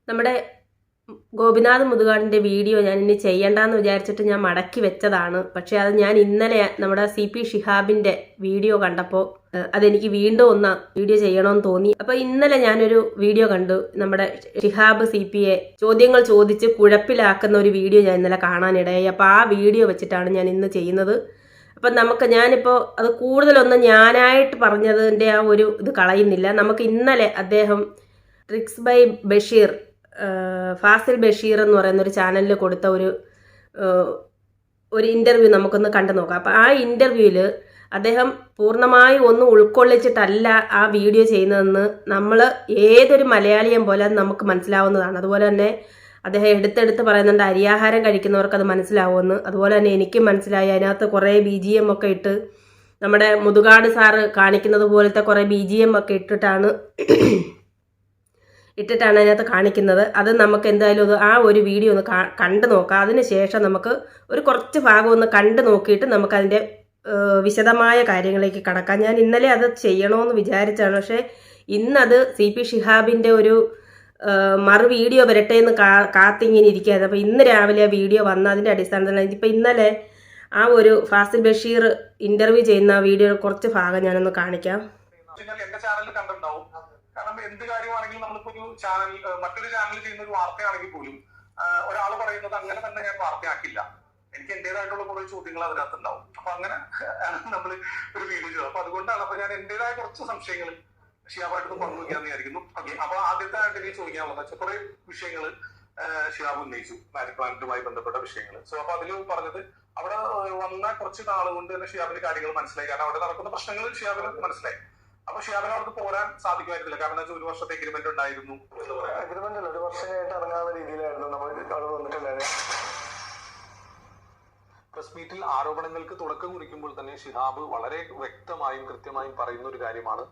നമ്മുടെ ഗോപിനാഥ് മുതുകാടിൻ്റെ വീഡിയോ ഞാൻ ഇനി ചെയ്യണ്ടെന്ന് വിചാരിച്ചിട്ട് ഞാൻ മടക്കി വെച്ചതാണ്. പക്ഷേ അത് ഞാൻ ഇന്നലെ നമ്മുടെ CP ഷിഹാബിൻ്റെ വീഡിയോ കണ്ടപ്പോൾ അതെനിക്ക് വീണ്ടും ഒന്ന് വീഡിയോ ചെയ്യണമെന്ന് തോന്നി. അപ്പോൾ ഇന്നലെ ഞാനൊരു വീഡിയോ കണ്ടു. നമ്മുടെ ഷിഹാബ് CPയെ ചോദ്യങ്ങൾ ചോദിച്ച് കുഴപ്പിലാക്കുന്ന ഒരു വീഡിയോ ഞാൻ ഇന്നലെ കാണാനിടയായി. അപ്പോൾ ആ വീഡിയോ വെച്ചിട്ടാണ് ഞാൻ ഇന്ന് ചെയ്യുന്നത്. അപ്പം ഞാനിപ്പോൾ അത് കൂടുതലൊന്നും ഞാനായിട്ട് പറഞ്ഞതിൻ്റെ ആ ഒരു ഇത് കളയുന്നില്ല. നമുക്ക് ഇന്നലെ അദ്ദേഹം ട്രിക്സ് ബൈ ബഷീർ, ഫാസിൽ ബഷീർ എന്ന് പറയുന്ന ഒരു ചാനലിൽ കൊടുത്ത ഒരു ഇൻ്റർവ്യൂ നമുക്കൊന്ന് കണ്ടു നോക്കാം. അപ്പോൾ ആ ഇൻ്റർവ്യൂവിൽ അദ്ദേഹം പൂർണ്ണമായി ഒന്നും ഉൾക്കൊള്ളിച്ചിട്ടല്ല ആ വീഡിയോ ചെയ്യുന്നതെന്ന് നമ്മൾ ഏതൊരു മലയാളിയും പോലെ നമുക്ക് മനസ്സിലാവുന്നതാണ്. അതുപോലെ തന്നെ അദ്ദേഹം എടുത്തെടുത്ത് പറയുന്നുണ്ട് അരിയാഹാരം കഴിക്കുന്നവർക്ക് അത് മനസ്സിലാവുമെന്ന്. അതുപോലെ തന്നെ എനിക്കും മനസ്സിലായി. അതിനകത്ത് കുറേ BGM ഒക്കെ ഇട്ട് നമ്മുടെ മുതുകാട് സാറ് കാണിക്കുന്നത് പോലത്തെ കുറേ BGM ഒക്കെ ഇട്ടിട്ടാണ് അതിനകത്ത് കാണിക്കുന്നത്. അത് നമുക്ക് എന്തായാലും ആ ഒരു വീഡിയോ ഒന്ന് കണ്ടു നോക്കാം. അതിനുശേഷം നമുക്ക് കുറച്ച് ഭാഗം ഒന്ന് കണ്ടു നോക്കിയിട്ട് നമുക്കതിൻ്റെ വിശദമായ കാര്യങ്ങളിലേക്ക് കടക്കാം. ഞാൻ ഇന്നലെ അത് ചെയ്യണമെന്ന് വിചാരിച്ചാണ്. പക്ഷേ ഇന്നത് CP ഷിഹാബിൻ്റെ ഒരു മറു വീഡിയോ വരട്ടെ എന്ന് കാത്തിങ്ങനെ ഇരിക്കുകയായിരുന്നു. അപ്പോൾ ഇന്ന് രാവിലെ ആ വീഡിയോ വന്ന അതിൻ്റെ അടിസ്ഥാനത്തിലാണ് ഇതിപ്പോൾ ഇന്നലെ ആ ഒരു ഫാസിൽ ബഷീർ ഇൻ്റർവ്യൂ ചെയ്യുന്ന വീഡിയോ കുറച്ച് ഭാഗം ഞാനൊന്ന് കാണിക്കാം. കാരണം എന്ത് കാര്യമാണെങ്കിലും നമ്മളിപ്പോ ഒരു ചാനൽ മറ്റൊരു ചാനലിൽ ചെയ്യുന്ന ഒരു വാർത്തയാണെങ്കിൽ പോലും ഒരാൾ പറയുന്നത് അങ്ങനെ തന്നെ ഞാൻ വാർത്തയാക്കില്ല. എനിക്ക് എന്റേതായിട്ടുള്ള കുറെ ചോദ്യങ്ങൾ അതിനകത്ത് ഉണ്ടാവും. അപ്പൊ അങ്ങനെ നമ്മൾ ഒരു വീഡിയോ ചെയ്തു. അപ്പൊ അതുകൊണ്ടാണ് അപ്പൊ ഞാൻ എന്റേതായ കുറച്ച് സംശയങ്ങൾ ഷിഹാബായിട്ട് പങ്കുവയ്ക്കാന്ന് വിചാരിക്കുന്നു. ഓക്കെ, അപ്പൊ ആദ്യത്തെ ആയിട്ട് എനിക്ക് ചോദിക്കാനുള്ളത് കുറെ വിഷയങ്ങൾ ഷിഹാബ് ഉന്നയിച്ചു, മാജിക് പ്ലാനറ്റുമായി ബന്ധപ്പെട്ട വിഷയങ്ങൾ. സോ അപ്പൊ അതിൽ പറഞ്ഞത് അവിടെ വന്ന കുറച്ച് നാളുകൊണ്ട് തന്നെ ഷിഹാബിന് കാര്യങ്ങൾ മനസ്സിലായി. കാരണം അവിടെ നടക്കുന്ന പ്രശ്നങ്ങൾ ഷിഹാബിന് മനസ്സിലായി. അപ്പൊ ഷിഹാബിന് അവർക്ക് പോരാൻ സാധിക്കുമായിരുന്നില്ല. കാരണം ഒരു വർഷത്തെ എഗ്രിമെന്റ് ഉണ്ടായിരുന്നു എന്ന് പറയാം. എഗ്രിമെന്റ് അല്ല, ഒരു വർഷമായിട്ട് ഇറങ്ങാവുന്ന രീതിയിലായിരുന്നു നമ്മൾ അവിടെ വന്നിട്ടുണ്ടായത്. പ്രസ് മീറ്റിൽ ആരോപണങ്ങൾക്ക് തുടക്കം കുറിക്കുമ്പോൾ തന്നെ ഷിഹാബ് വളരെ വ്യക്തമായും കൃത്യമായും പറയുന്ന ഒരു കാര്യമാണ്,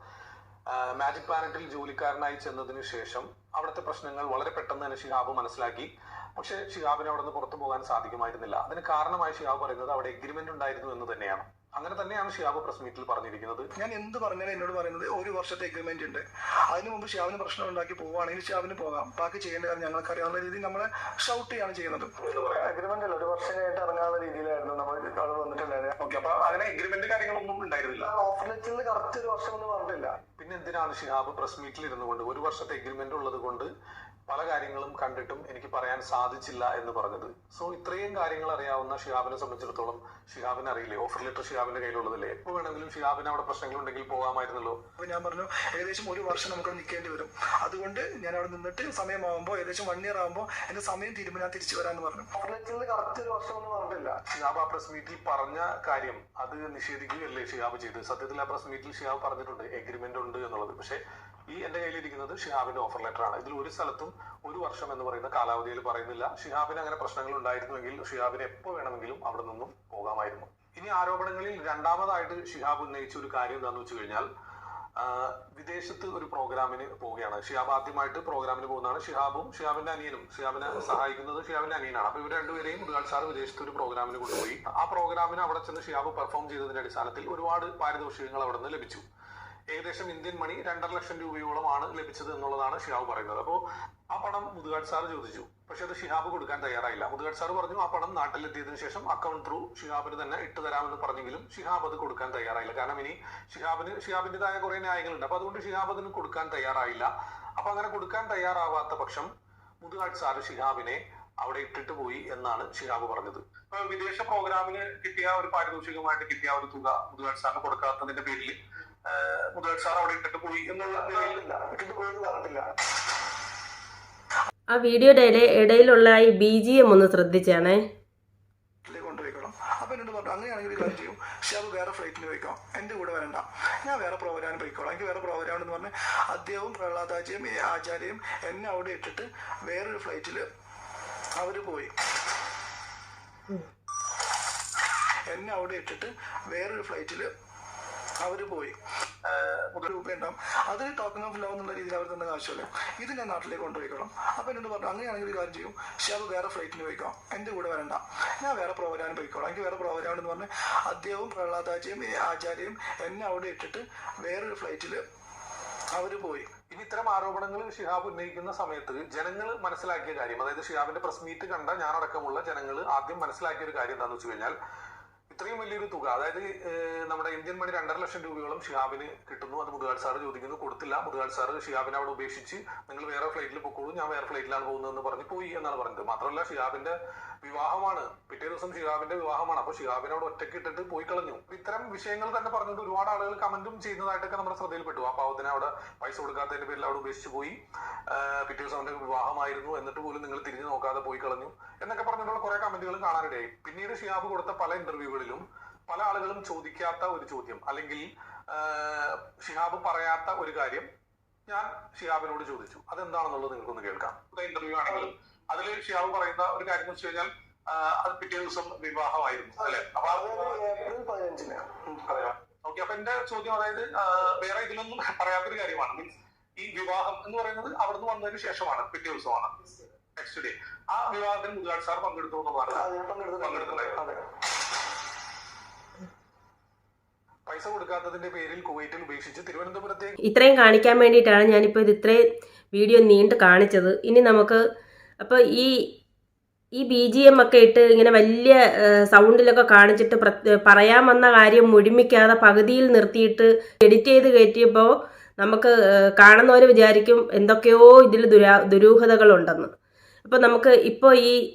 മാജിക് പ്ലാനറ്റിൽ ജോലിക്കാരനായി ചെന്നതിന് ശേഷം അവിടുത്തെ പ്രശ്നങ്ങൾ വളരെ പെട്ടെന്ന് തന്നെ ഷിഹാബ് മനസ്സിലാക്കി. പക്ഷെ ഷിഹാബിന് അവിടെ നിന്ന് പുറത്തു പോകാൻ സാധിക്കുമായിരുന്നില്ല. അതിന് കാരണമായി ഷിഹാബ് പറയുന്നത് അവിടെ എഗ്രിമെന്റ് ഉണ്ടായിരുന്നു എന്ന് തന്നെയാണ്. അങ്ങനെ തന്നെയാണ് ഷിഹാബ് പ്രസ് മീറ്റിൽ പറഞ്ഞിരിക്കുന്നത്. ഞാൻ എന്ത് പറഞ്ഞാലും എന്നോട് പറയുന്നത് ഒരു വർഷത്തെ എഗ്രിമെന്റ് ഉണ്ട്. അതിനു മുമ്പ് ഷിഹാബിന് പ്രശ്നം ഉണ്ടാക്കി പോവുകയാണെങ്കിൽ ഷിഹാബിന് പോകാം, ബാക്കി ചെയ്യേണ്ട കാര്യം ഞങ്ങൾക്ക് അറിയാവുന്ന രീതിയിൽ നമ്മളെ ഷൗട്ട് ചെയ്യാണ് ചെയ്യുന്നത്. എഗ്രിമെന്റ് അല്ല, ഒരു വർഷമായിട്ട് ഇറങ്ങാവുന്ന രീതിയിലായിരുന്നു നമ്മൾ അവിടെ വന്നിട്ടുണ്ടായത്. ഓക്കെ, അപ്പൊ അങ്ങനെ എഗ്രിമെന്റ് കാര്യങ്ങളൊന്നും ഉണ്ടായിരുന്നില്ല. ഓഫർ ലെറ്ററിൽ കറക്റ്റ് ഒരു വർഷം ഒന്നും പറഞ്ഞിട്ടില്ല. പിന്നെ എന്തിനാണ് ഷിഹാബ് പ്രസ് മീറ്റിൽ ഇരുന്നുകൊണ്ട് ഒരു വർഷത്തെ എഗ്രിമെന്റ് ഉള്ളത് കൊണ്ട് പല കാര്യങ്ങളും കണ്ടിട്ടും എനിക്ക് പറയാൻ സാധിച്ചില്ല എന്ന് പറഞ്ഞത്? സോ ഇത്രയും കാര്യങ്ങൾ അറിയാവുന്ന ഷിഹാബിനെ സംബന്ധിച്ചിടത്തോളം ഷിഹാബിന് അറിയില്ലേ ഓഫർ ലെറ്റർ ഷിഹാബിന്റെ കയ്യിലുള്ളതല്ലേ? എപ്പോൾ വേണമെങ്കിലും ഷിഹാബിന് അവിടെ പ്രശ്നങ്ങൾ ഉണ്ടെങ്കിൽ പോകാമായിരുന്നല്ലോ. അപ്പൊ ഞാൻ പറഞ്ഞു ഏകദേശം ഒരു വർഷം നമുക്ക് നിൽക്കേണ്ടി വരും. അതുകൊണ്ട് ഞാൻ അവിടെ നിന്നിട്ട് സമയമാകുമ്പോൾ ഏകദേശം 1 year ആകുമ്പോൾ എന്റെ സമയം തീരുമ്പോൾ ഞാൻ തിരിച്ചു വരാന്ന് പറഞ്ഞു. ഓഫർ ലെറ്ററിൽ കറക്റ്റ് ഒരു വർഷം ഒന്നും പറഞ്ഞിട്ടില്ല. ഷിഹാബ് ആ പ്രസ് മീറ്റിൽ പറഞ്ഞ കാര്യം അത് നിഷേധിക്കുകയല്ലേ ഷിഹാബ് ചെയ്ത്? സത്യത്തിൽ ആ പ്രസ് മീറ്റിൽ ഷിഹാബ് പറഞ്ഞിട്ടുണ്ട് എഗ്രിമെന്റ് ഉണ്ട് എന്നുള്ളത്. പക്ഷേ ഈ എന്റെ കയ്യിലിരിക്കുന്നത് ഷിഹാബിന്റെ ഓഫർ ലെറ്റർ ആണ്. ഇതിൽ ഒരു സ്ഥലത്തും ഒരു വർഷം എന്ന് പറയുന്ന കാലാവധിയിൽ പറയുന്നില്ല. ഷിഹാബിന് അങ്ങനെ പ്രശ്നങ്ങൾ ഉണ്ടായിരുന്നുവെങ്കിൽ ഷിഹാബിന് എപ്പോൾ വേണമെങ്കിലും അവിടെ നിന്നും പോകാമായിരുന്നു. ഇനി ആരോപണങ്ങളിൽ രണ്ടാമതായിട്ട് ഷിഹാബ് ഉന്നയിച്ച ഒരു കാര്യം എന്താണെന്ന് വെച്ച് കഴിഞ്ഞാൽ വിദേശത്ത് ഒരു പ്രോഗ്രാമിന് പോവുകയാണ്. ഷിഹാബ് ആദ്യമായിട്ട് പ്രോഗ്രാമിന് പോകുന്നതാണ്. ഷിഹാബും ഷിഹാബിന്റെ അനിയനും, ഷിഹാബിനെ സഹായിക്കുന്നത് ഷിഹാബിന്റെ അനിയനാണ്. അപ്പൊ ഇവർ രണ്ടുപേരെയും മുതുകാട് സാർ വിദേശത്ത് ഒരു പ്രോഗ്രാമിന് കൊണ്ടുപോയി. ആ പ്രോഗ്രാമിന് അവിടെ ചെന്ന് ഷിഹാബ് പെർഫോം ചെയ്തതിന്റെ അടിസ്ഥാനത്തിൽ ഒരുപാട് പാരിതോഷികങ്ങൾ അവിടെ നിന്ന് ലഭിച്ചു. ഏകദേശം ഇന്ത്യൻ മണി 2.5 ലക്ഷം രൂപയോളമാണ് ലഭിച്ചത് എന്നുള്ളതാണ് ഷിഹാബ് പറയുന്നത്. അപ്പോൾ ആ പണം മുതുകാട് സാർ ചോദിച്ചു. പക്ഷെ അത് ഷിഹാബ് കൊടുക്കാൻ തയ്യാറായില്ല. മുതുകാട് സാർ പറഞ്ഞു ആ പണം നാട്ടിലെത്തിയതിനു ശേഷം അക്കൗണ്ട് ത്രൂ ഷിഹാബിന് തന്നെ ഇട്ട് തരാമെന്ന് പറഞ്ഞെങ്കിലും ഷിഹാബ് അത് കൊടുക്കാൻ തയ്യാറായില്ല. കാരണം ഇനി ഷിഹാബിന്റേതായ കുറെ ന്യായങ്ങളുണ്ട്. അപ്പൊ അതുകൊണ്ട് ഷിഹാബ് അതിന് കൊടുക്കാൻ തയ്യാറായില്ല. അപ്പൊ അങ്ങനെ കൊടുക്കാൻ തയ്യാറാവാത്ത പക്ഷം മുതുകാട് സാർ ഷിഹാബിനെ അവിടെ ഇട്ടിട്ട് പോയി എന്നാണ് ഷിഹാബ് പറഞ്ഞത്. വിദേശ പ്രോഗ്രാമിന് കിട്ടിയ ഒരു പാരിതോഷികമായിട്ട് കിട്ടിയ ഒരു തുക മുതുകാട് സാറിന് കൊടുക്കാത്തതിന്റെ പേരിൽ മുതുകാട് സാർ അവിടെ ഇട്ടിട്ട് പോയി എന്നുള്ള ഇട്ടിട്ട് പോയെന്ന് പറഞ്ഞിട്ടില്ല. ആ വീഡിയോയുടെ ഇടയിലുള്ള ഈ BGM ഒന്ന് ശ്രദ്ധിച്ചാണേ. കൊണ്ടുപോയിക്കോളാം. അപ്പൊ എന്നോട് പറഞ്ഞു അങ്ങനെയാണെങ്കിൽ ഒരു കാര്യം ചെയ്യും, ഷിഹാബ് വേറെ ഫ്ലൈറ്റിന് പോയിക്കോ, എന്റെ കൂടെ വരണ്ട, ഞാൻ വേറെ പ്രോഗ്രാമിന് പോയിക്കോളാം, എനിക്ക് വേറെ പ്രോഗ്രാം എന്ന് പറഞ്ഞ് അദ്ദേഹവും പ്രഹ്ലാദാജിയും ആചാര്യയും എന്നെ അവിടെ ഇട്ടിട്ട് വേറൊരു ഫ്ലൈറ്റിൽ അവര് പോയി. എന്നെ അവിടെ ഇട്ടിട്ട് വേറൊരു ഫ്ലൈറ്റില് അവര് പോയി. രൂപ ഉണ്ടാവും. അതിൽ ടോക്കൺ ഓഫ് ലവ് എന്നുള്ള രീതിയിൽ അവർ തന്നെ ആവശ്യമല്ല. ഇത് ഞാൻ നാട്ടിലേക്ക് കൊണ്ടുപോയിക്കോളാം. അപ്പൊ എന്നോട് പറഞ്ഞു അങ്ങനെയാണെങ്കിൽ ഒരു കാര്യം ചെയ്യും, ഷിഹാബ് വേറെ ഫ്ലൈറ്റിന് പോയിക്കോ, എന്റെ കൂടെ വരണ്ട, ഞാൻ വേറെ പ്രോഗ്രാമിന് പോയിക്കോളാം, എനിക്ക് വേറെ പ്രോഗ്രാം എന്ന് പറഞ്ഞ് അദ്ദേഹവും പ്രഹ്ലാദാജിയും ആചാര്യയും എന്നെ അവിടെ ഇട്ടിട്ട് വേറൊരു ഫ്ലൈറ്റില് അവർ പോയി. ഇനി ഇത്തരം ആരോപണങ്ങൾ ഷിഹാബ് ഉന്നയിക്കുന്ന സമയത്ത് ജനങ്ങൾ മനസ്സിലാക്കിയ കാര്യം, അതായത് ഷിഹാബിന്റെ പ്രസ് മീറ്റ് കണ്ട ഞാനടക്കമുള്ള ജനങ്ങൾ ആദ്യം മനസ്സിലാക്കിയ ഒരു കാര്യം എന്താണെന്ന് വെച്ച് കഴിഞ്ഞാൽ, ഇത്രയും വലിയൊരു തുക, അതായത് നമ്മുടെ ഇന്ത്യൻ മണി 2.5 ലക്ഷം രൂപയോളം ഷിഹാബിന് കിട്ടുന്നു. അത് മുതുകാട് സാറ് ചോദിക്കുന്നു, കൊടുത്തില്ല. മുതുകാട് സാറ് ഷിഹാബിനെ അവിടെ ഉപേക്ഷിച്ച് നിങ്ങൾ വേറെ ഫ്ലൈറ്റിൽ പൊക്കോളൂ, ഞാൻ വേറെ ഫ്ലൈറ്റിലാണ് പോകുന്നതെന്ന് പറഞ്ഞ് പോയി എന്നാണ് പറഞ്ഞത്. മാത്രമല്ല ഷിഹാബിന്റെ വിവാഹമാണ്, പിറ്റേ ദിവസം ഷിഹാബിന്റെ വിവാഹമാണ്. അപ്പൊ ഷിഹാബിനെ അവിടെ ഒറ്റയ്ക്ക് ഇട്ടിട്ട് പോയി കളഞ്ഞു. ഇത്തരം വിഷയങ്ങൾ തന്നെ പറഞ്ഞുകൊണ്ട് ഒരുപാട് ആളുകൾ കമന്റും ചെയ്യുന്നതായിട്ടൊക്കെ നമ്മുടെ ശ്രദ്ധയിൽപ്പെട്ടു. ആ പാവത്തിന് അവിടെ പൈസ കൊടുക്കാത്തതിന്റെ പേരിൽ അവിടെ ഉപേക്ഷിച്ച് പോയി, പിറ്റേ ദിവസം അവന്റെ വിവാഹമായിരുന്നു, എന്നിട്ട് പോലും നിങ്ങൾ തിരിഞ്ഞു നോക്കാതെ പോയി കളഞ്ഞു എന്നൊക്കെ പറഞ്ഞിട്ടുള്ള കുറെ കമന്റുകളും കാണാനിടയായി. പിന്നീട് ഷിഹാബ് കൊടുത്ത പല ഇന്റർവ്യൂകളിലും പല ആളുകളും ചോദിക്കാത്ത ഒരു ചോദ്യം, അല്ലെങ്കിൽ ഷിഹാബ് പറയാത്ത ഒരു കാര്യം ഞാൻ ഷിഹാബിനോട് ചോദിച്ചു. അതെന്താണെന്നുള്ളത് നിങ്ങൾക്കൊന്ന് കേൾക്കാം. ഇന്റർവ്യൂ ആണെങ്കിലും അതിൽ ഷിഹാബ് പറയുന്ന ഒരു കാര്യം എന്ന് വെച്ച് കഴിഞ്ഞാൽ, അത് പിറ്റേ ദിവസം വിവാഹമായിരുന്നു അല്ലെ? അപ്പൊ ഏപ്രിൽ 15-ന് പറയാം. ഓക്കെ, അപ്പൊ എന്റെ ചോദ്യം, അതായത് വേറെ ഇതിലൊന്നും പറയാത്തൊരു കാര്യമാണ്. മീൻസ് ഈ വിവാഹം എന്ന് പറയുന്നത് അവിടുന്ന് വന്നതിന് ശേഷമാണ്, പിറ്റേ ദിവസമാണ്, നെക്സ്റ്റ് ഡേ. ആ വിവാഹത്തിന് മുതുകാട് സാർ പങ്കെടുത്തു എന്നുള്ളതാണ്. പങ്കെടുത്തിട്ടുണ്ടായിരുന്നു. പൈസ കൊടുക്കാത്തതിന്റെ പേരിൽ കുവൈറ്റിൽ ഉപേക്ഷിച്ച് തിരുവനന്തപുരത്തേക്ക് ഇത്രയും കാണിക്കാൻ വേണ്ടിയിട്ടാണ് ഞാനിപ്പോൾ ഇത് ഇത്രയും വീഡിയോ നീണ്ട് കാണിച്ചത്. ഇനി നമുക്ക് അപ്പോൾ ഈ BGM ഒക്കെ ഇട്ട് ഇങ്ങനെ വലിയ സൗണ്ടിലൊക്കെ കാണിച്ചിട്ട് പറയാൻ വന്ന കാര്യം മുഴുമിക്കാതെ പകുതിയിൽ നിർത്തിയിട്ട് എഡിറ്റ് ചെയ്ത് കയറ്റിയപ്പോൾ നമുക്ക് കാണുന്നവർ വിചാരിക്കും എന്തൊക്കെയോ ഇതിൽ ദുരൂഹതകളുണ്ടെന്ന്. അപ്പോൾ നമുക്ക് ഇപ്പോൾ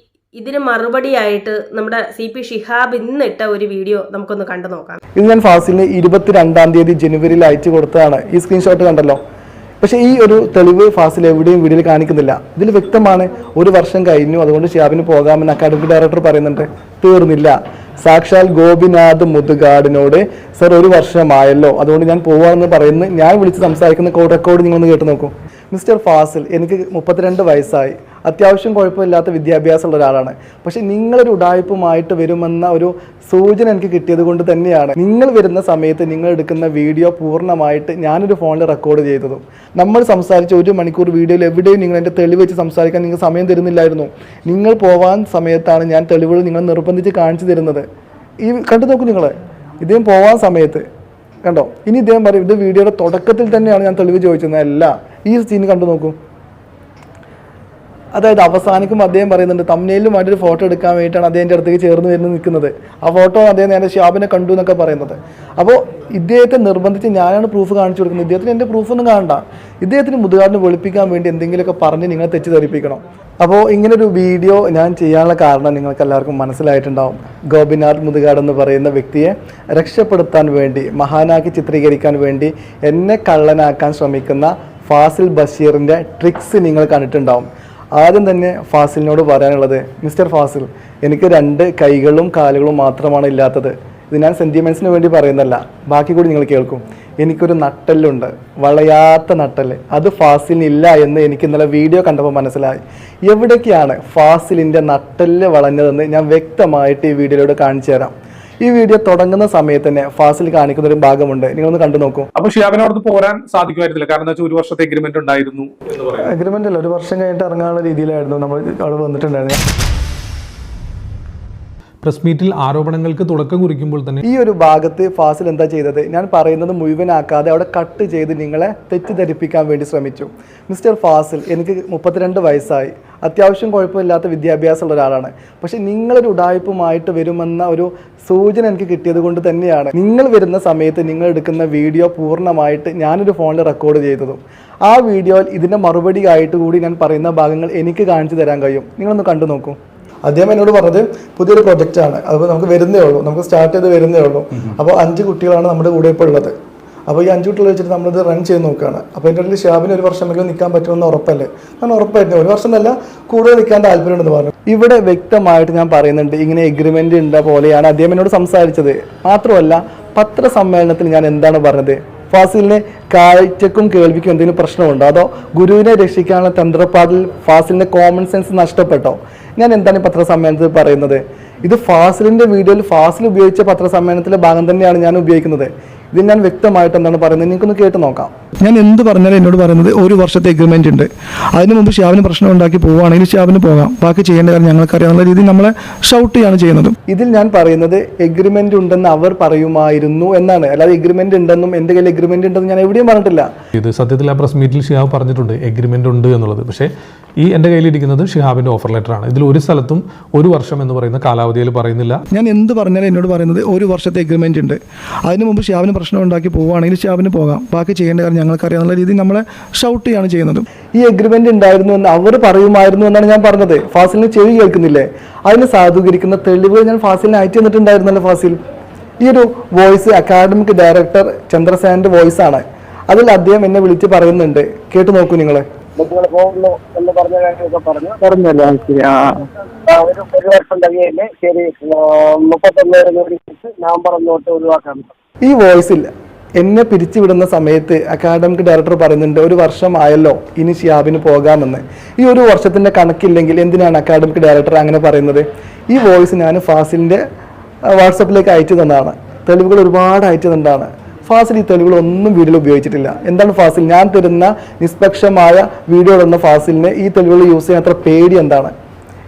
ഇതിന് മറുപടിയായിട്ട് നമ്മുടെ CP ഷിഹാബ് ഇന്നിട്ട ഒരു വീഡിയോ നമുക്കൊന്ന് കണ്ടു നോക്കാം. ഇത് ഞാൻ ഫാസിലിന് 22-ാം തീയതി ജനുവരിയിൽ അയച്ചു കൊടുത്തതാണ്. ഈ സ്ക്രീൻഷോട്ട് കണ്ടല്ലോ. പക്ഷേ ഈ ഒരു തെളിവ് ഫാസിൽ എവിടെയും വീഡിയോയിൽ കാണിക്കുന്നില്ല. ഇതിൽ വ്യക്തമാണ് 1 വർഷം കഴിഞ്ഞു, അതുകൊണ്ട് ഷിഹാബിന് പോകാമെന്ന് അക്കാഡമിക് ഡയറക്ടർ പറയുന്നുണ്ട്. തീർന്നില്ല. സാക്ഷാൽ ഗോപിനാഥ് മുതുകാടിനോട് സർ 1 വർഷമായല്ലോ, അതുകൊണ്ട് ഞാൻ പോവാമെന്ന് പറയുന്നത് ഞാൻ വിളിച്ച് സംസാരിക്കുന്ന കോൾ റെക്കോർഡ് നിങ്ങളൊന്ന് കേട്ട് നോക്കൂ. മിസ്റ്റർ ഫാസിൽ, എനിക്ക് 32 വയസ്സായി, അത്യാവശ്യം കുഴപ്പമില്ലാത്ത വിദ്യാഭ്യാസമുള്ള ഒരാളാണ്. പക്ഷെ നിങ്ങളൊരു ഉഡായിപ്പുമായിട്ട് വരുമെന്ന ഒരു സൂചന എനിക്ക് കിട്ടിയത് കൊണ്ട് തന്നെയാണ് നിങ്ങൾ വരുന്ന സമയത്ത് നിങ്ങൾ എടുക്കുന്ന വീഡിയോ പൂർണ്ണമായിട്ട് ഞാനൊരു ഫോണിൽ റെക്കോർഡ് ചെയ്തതും. നമ്മൾ സംസാരിച്ച 1 മണിക്കൂർ വീഡിയോയിൽ എവിടെയും നിങ്ങൾ എൻ്റെ തെളിവ് വെച്ച് സംസാരിക്കാൻ നിങ്ങൾ സമയം തരുന്നില്ലായിരുന്നു. നിങ്ങൾ പോവാൻ സമയത്താണ് ഞാൻ തെളിവുകൾ നിങ്ങൾ നിർബന്ധിച്ച് കാണിച്ചു തരുന്നത്. ഈ കണ്ടു നോക്കൂ നിങ്ങൾ, ഇദ്ദേഹം പോവാൻ സമയത്ത് കണ്ടോ. ഇനി ഇദ്ദേഹം പറയും ഇത് വീഡിയോയുടെ തുടക്കത്തിൽ തന്നെയാണ് ഞാൻ തെളിവ് ചോദിച്ചത്. അല്ല, ഈ സീൻ കണ്ടു നോക്കൂ. അതായത് അവസാനിക്കുമ്പോൾ അദ്ദേഹം പറയുന്നുണ്ട് തമ്മിലുമായിട്ടൊരു ഫോട്ടോ എടുക്കാൻ വേണ്ടിയിട്ടാണ് അദ്ദേഹത്തിൻ്റെ അടുത്തേക്ക് ചേർന്ന് വരുന്ന നിൽക്കുന്നത്. ആ ഫോട്ടോ അദ്ദേഹം നേരെ ഷിഹാബിനെ കണ്ടു എന്നൊക്കെ പറയുന്നത്. അപ്പോൾ ഇദ്ദേഹത്തെ നിർബന്ധിച്ച് ഞാനാണ് പ്രൂഫ് കാണിച്ചു കൊടുക്കുന്നത്. ഇദ്ദേഹത്തിന് എൻ്റെ പ്രൂഫൊന്നും കാണണ്ട. ഇദ്ദേഹത്തിന് മുതുകാടിനെ വെളുപ്പിക്കാൻ വേണ്ടി എന്തെങ്കിലുമൊക്കെ പറഞ്ഞ് നിങ്ങളെ തെറ്റിദ്ധരിപ്പിക്കണം. അപ്പോൾ ഇങ്ങനൊരു വീഡിയോ ഞാൻ ചെയ്യാനുള്ള കാരണം നിങ്ങൾക്ക് എല്ലാവർക്കും മനസ്സിലായിട്ടുണ്ടാവും. ഗോപിനാഥ് മുതുകാട് എന്ന് പറയുന്ന വ്യക്തിയെ രക്ഷപ്പെടുത്താൻ വേണ്ടി, മഹാനാക്കി ചിത്രീകരിക്കാൻ വേണ്ടി എന്നെ കള്ളനാക്കാൻ ശ്രമിക്കുന്ന ഫാസിൽ ബഷീറിൻ്റെ ട്രിക്സ് നിങ്ങൾ കണ്ടിട്ടുണ്ടാവും. ആദ്യം തന്നെ ഫാസിലിനോട് പറയാനുള്ളത്, മിസ്റ്റർ ഫാസിൽ, എനിക്ക് 2 കൈകളും കാലുകളും മാത്രമാണ് ഇല്ലാത്തത്. ഇത് ഞാൻ സെൻറ്റിമെൻറ്റ്സിന് വേണ്ടി പറയുന്നതല്ല, ബാക്കി കൂടി നിങ്ങൾ കേൾക്കും. എനിക്കൊരു നട്ടെല്ലുണ്ട്, വളയാത്ത നട്ടെല്ല്. അത് ഫാസിലിനില്ല എന്ന് എനിക്ക് ഇന്നലെ വീഡിയോ കണ്ടപ്പോൾ മനസ്സിലായി. എവിടേക്കാണ് ഫാസിലിൻ്റെ നട്ടെല്ല് വളഞ്ഞതെന്ന് ഞാൻ വ്യക്തമായിട്ട് ഈ വീഡിയോയിലൂടെ കാണിച്ചു തരാം. ഈ വീഡിയോ തുടങ്ങുന്ന സമയത്ത് തന്നെ ഫാസിൽ കാണിക്കുന്ന ഒരു ഭാഗമുണ്ട്, നിങ്ങളൊന്ന് കണ്ടു നോക്കൂ. അപ്പൊ ഷിഹാബിന് അവിടെ പോരാൻ സാധിക്കുമായിരുന്നില്ല, കാരണം എന്താ വെച്ചാൽ 1 വർഷത്തെ എഗ്രിമെന്റ് ഉണ്ടായിരുന്നു. എഗ്രിമെന്റ് അല്ല, 1 വർഷം കഴിഞ്ഞിട്ട് ഇറങ്ങാനുള്ള രീതിയിലായിരുന്നു നമ്മൾ അവിടെ വന്നിട്ടുണ്ടായിരുന്നത്. പ്രസ് മീറ്റിൽ ആരോപണങ്ങൾക്ക് തുടക്കം കുറിക്കുമ്പോൾ തന്നെ ഈ ഒരു ഭാഗത്ത് ഫാസിൽ എന്താ ചെയ്തത്, ഞാൻ പറയുന്നത് മുഴുവനാക്കാതെ അവിടെ കട്ട് ചെയ്ത് നിങ്ങളെ തെറ്റിദ്ധരിപ്പിക്കാൻ വേണ്ടി ശ്രമിച്ചു. മിസ്റ്റർ ഫാസിൽ, എനിക്ക് 32 വയസ്സായി, അത്യാവശ്യം കുഴപ്പമില്ലാത്ത വിദ്യാഭ്യാസമുള്ള ഒരാളാണ്. പക്ഷെ നിങ്ങളൊരു ഉഡായിപ്പുമായിട്ട് വരുമെന്ന ഒരു സൂചന എനിക്ക് കിട്ടിയത് കൊണ്ട് തന്നെയാണ് നിങ്ങൾ വരുന്ന സമയത്ത് നിങ്ങൾ എടുക്കുന്ന വീഡിയോ പൂർണ്ണമായിട്ട് ഞാനൊരു ഫോണിൽ റെക്കോർഡ് ചെയ്തതും. ആ വീഡിയോയിൽ ഇതിൻ്റെ മറുപടി ആയിട്ട് കൂടി ഞാൻ പറയുന്ന ഭാഗങ്ങൾ എനിക്ക് കാണിച്ചു തരാൻ കഴിയും. നിങ്ങളൊന്ന് കണ്ടു നോക്കൂ. അദ്ദേഹം എന്നോട് പറഞ്ഞത് പുതിയൊരു പ്രൊജക്റ്റാണ്, അപ്പോൾ നമുക്ക് വരുന്നേ ഉള്ളൂ, നമുക്ക് സ്റ്റാർട്ട് ചെയ്ത് വരുന്നേ ഉള്ളൂ. അപ്പോൾ 5 കുട്ടികളാണ് നമ്മുടെ കൂടെ ഇപ്പോൾ ഉള്ളത്. അപ്പോൾ ഈ 5 കുട്ടികൾ വെച്ചിട്ട് നമ്മളിത് റൺ ചെയ്ത് നോക്കുകയാണ്. അപ്പോൾ എൻ്റെ ഇടയിൽ ഷിഹാബിന് 1 വർഷമെങ്കിലും നിൽക്കാൻ പറ്റുമെന്ന് ഉറപ്പല്ലേ? ഞാൻ ഉറപ്പായിരുന്നു 1 വർഷം എന്നല്ല, കൂടുതൽ നിൽക്കാൻ താല്പര്യമുണ്ടെന്ന് പറഞ്ഞു. ഇവിടെ വ്യക്തമായിട്ട് ഞാൻ പറയുന്നുണ്ട്, ഇങ്ങനെ എഗ്രിമെൻ്റ് ഉണ്ട പോലെയാണ് അദ്ദേഹം എന്നോട് സംസാരിച്ചത്. മാത്രമല്ല പത്രസമ്മേളനത്തിൽ ഞാൻ എന്താണ് പറഞ്ഞത്, ഫാസിലിന് കാഴ്ചക്കും കേൾവിക്കും എന്തെങ്കിലും പ്രശ്നമുണ്ടോ, അതോ ഗുരുവിനെ രക്ഷിക്കാനുള്ള തന്ത്രപ്പാടിൽ ഫാസിലിൻ്റെ കോമൺ സെൻസ് നഷ്ടപ്പെട്ടോ? ഞാൻ എന്താണ് ഈ പത്രസമ്മേളനത്തിൽ പറയുന്നത്? ഇത് ഫാസിലിൻ്റെ വീഡിയോയിൽ ഫാസിൽ ഉപയോഗിച്ച പത്രസമ്മേളനത്തിലെ ഭാഗം തന്നെയാണ് ഞാൻ ഉപയോഗിക്കുന്നത്. ഇത് ഞാൻ വ്യക്തമായിട്ട് എന്താണ് പറയുന്നത് നിങ്ങൾക്കൊന്ന് കേട്ട് നോക്കാം. ഞാൻ എന്ത് പറഞ്ഞാലും എന്നോട് പറയുന്നത് 1 വർഷത്തെ എഗ്രിമെൻ്റ് ഉണ്ട്. അതിന് മുമ്പ് ഷിഹാബിന് പ്രശ്നം ഉണ്ടാക്കി പോവുകയാണെങ്കിൽ ഷിഹാബിന് പോകാം, ബാക്കി ചെയ്യേണ്ട കാര്യം ഞങ്ങൾക്കറിയാവുന്ന രീതിയിൽ നമ്മളെ ഷൗട്ട് ചെയ്യാണ് ചെയ്യുന്നത്. ഇതിൽ ഞാൻ പറയുന്നത് എഗ്രിമെൻ്റ് ഉണ്ടെന്ന് അവർ പറയുമായിരുന്നു എന്നാണ്, അല്ലാതെ എഗ്രിമെൻ്റ് ഉണ്ടെന്നും എൻ്റെ കയ്യിൽ എഗ്രിമെൻ്റ് ഉണ്ടെന്ന് ഞാൻ എവിടെയും പറഞ്ഞിട്ടില്ല. ഇത് സത്യത്തിൽ ആ പ്രസ് മീറ്റിൽ ഷിഹാബ് പറഞ്ഞിട്ടുണ്ട് എഗ്രിമെൻ്റ് ഉണ്ട് എന്നുള്ളത്. പക്ഷേ ഈ എൻ്റെ കയ്യിലിരിക്കുന്നത് ഷിഹാബിൻ്റെ ഓഫർ ലെറ്ററാണ്. ഇതിൽ ഒരു സ്ഥലത്തും 1 വർഷം എന്ന് പറയുന്ന കാലാവധിയിൽ പറയുന്നില്ല. ഞാൻ എന്ത് പറഞ്ഞാലും എന്നോട് പറയുന്നത് 1 വർഷത്തെ എഗ്രിമെൻ്റ് ഉണ്ട്. അതിന് മുമ്പ് ഷിഹാബിന് പ്രശ്നം ഉണ്ടാക്കി പോവുകയാണെങ്കിൽ ഷിഹാബിന് പോകാം, ബാക്കി ചെയ്യേണ്ട കാര്യം ഞങ്ങൾക്കറിയാവുന്ന രീതിയിൽ നമ്മളെ ഷൗട്ട് ചെയ്യാണ് ചെയ്യുന്നത്. ഈ എഗ്രിമെൻ്റ് ഉണ്ടായിരുന്നു എന്ന് അവർ പറയുമായിരുന്നു എന്നാണ് ഞാൻ പറഞ്ഞത്. ഫാസിലിന് ചെവി കേൾക്കുന്നില്ലേ? അതിന് സാധൂകരിക്കുന്ന തെളിവുകൾ ഞാൻ ഫാസിലിന് അയച്ചു തന്നിട്ടുണ്ടായിരുന്നല്ലോ. ഫാസിൽ ഈ ഒരു വോയിസ് അക്കാഡമിക് ഡയറക്ടർ ചന്ദ്രസേനന്റെ വോയിസ് ആണ്. അതിൽ അദ്ദേഹം എന്നെ വിളിച്ച് പറയുന്നുണ്ട്, കേട്ടു നോക്കൂ നിങ്ങൾ. പോകുന്നു എന്ന് പറഞ്ഞ കാര്യമൊക്കെ പറഞ്ഞല്ലോ. ഒരു വർഷം കഴിയല്ലേ, ശരി 31 നവംബർ 1 തൊട്ട് ഒഴിവാക്കാൻ. ഈ വോയിസിൽ എന്നെ പിരിച്ചുവിടുന്ന സമയത്ത് അക്കാഡമിക് ഡയറക്ടർ പറയുന്നുണ്ട് 1 വർഷം ആയല്ലോ, ഇനി ഷിഹാബിന് പോകാമെന്ന്. ഈ 1 വർഷത്തിന്റെ കണക്കില്ലെങ്കിൽ എന്തിനാണ് അക്കാഡമിക് ഡയറക്ടർ അങ്ങനെ പറയുന്നത്? ഈ വോയിസ് ഞാൻ ഫാസിലിന്റെ വാട്സപ്പിലേക്ക് അയച്ചു തന്നതാണ്. തെളിവുകൾ ഒരുപാട് അയച്ചു തന്നതാണ്. ഫാസിൽ ഈ തെളിവുകളൊന്നും വീഡിയോയിൽ ഉപയോഗിച്ചിട്ടില്ല. എന്താണ് ഫാസിൽ? ഞാൻ തരുന്ന നിഷ്പക്ഷമായ വീഡിയോ തന്ന ഫാസിലിന് ഈ തെളിവുകൾ യൂസ് ചെയ്യാൻ അത്ര പേടി എന്താണ്?